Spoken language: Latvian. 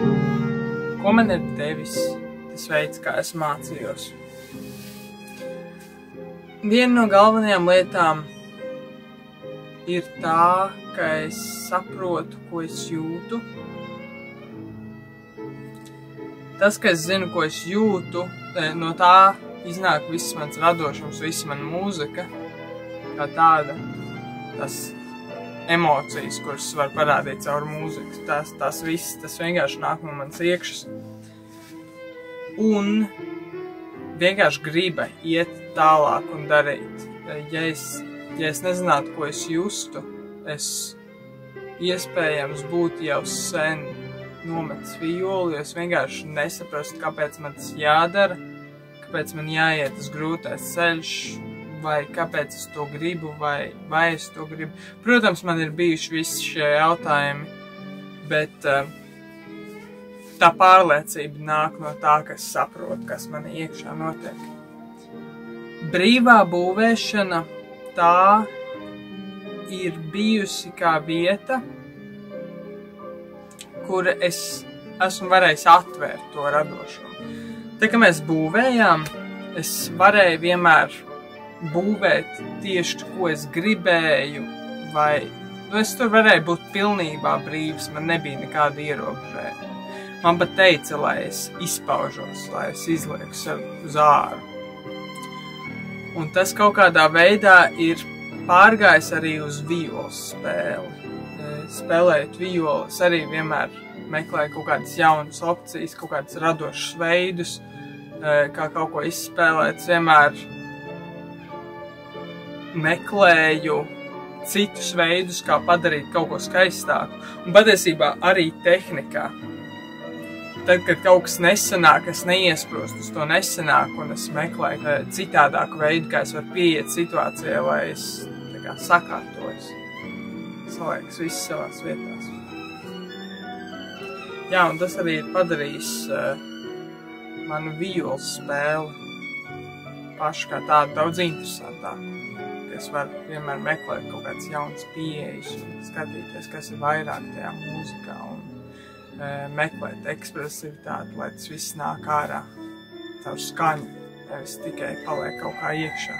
Ko man ir devis tas veids, kā es mācījos? Viena no galvenajām lietām ir tā, ka es saprotu, ko es jūtu. Tas, ka es zinu, ko es jūtu, no tā iznāk viss mans radošums, visa mana mūzika, kā tāda, tas emocijas, kuras var parādīt caur mūziku, tas viss, tas vienkārši nāk no manas iekšas. Un vienkārši griba iet tālāk un darīt. Ja es nezinātu, ko es justu, es iespējams būtu jau sen nometis violi, jo es vienkārši nesaprastu, kāpēc man tas jādara, kāpēc man jāiet tas grūtais ceļš, vai kāpēc es to gribu, vai es to gribu. Protams, man ir bijuši visi šie jautājumi, bet tā pārliecība nāk no tā, ka es saprotu, kas man iekšā notiek. Brīvā būvēšana tā ir bijusi kā vieta, kur es esmu varējis atvērt to radošumu. Tā kā mēs būvējām, es varēju vienmēr būvēt tieši, ko es gribēju, vai es tur varēju būt pilnībā brīvs, man nebija nekāda ierobežojuma. Man pat teica, lai es izpaužos, lai es izlieku sevi uz āru. Un tas kaut kādā veidā ir pārgājis arī uz violas spēli. Spēlējot violu, es arī vienmēr meklēju kaut kādas jaunas opcijas, kaut kādas radošas veidus, kā kaut ko izspēlēt. Es vienmēr meklēju citus veidus, kā padarīt kaut ko skaistāku. Un patiesībā arī tehnikā. Tad, kad kaut kas nesanāk, es neiesprostu uz to nesanāk, un es meklēju citādāku veidu, kā es varu pieiet situācijai, lai es sakārtojos. Saliekas viss savās vietās. Jā, un tas arī ir padarījis manu violas spēli pašu kā tādu daudz interesantāku. Es varu vienmēr meklēt kaut kādas jaunas pieejas un skatīties, kas ir vairāk tajā mūzikā un meklēt ekspresivitāti, lai tas viss nāk ārā caur skaņu, nevis tikai paliek kaut kā iekšā.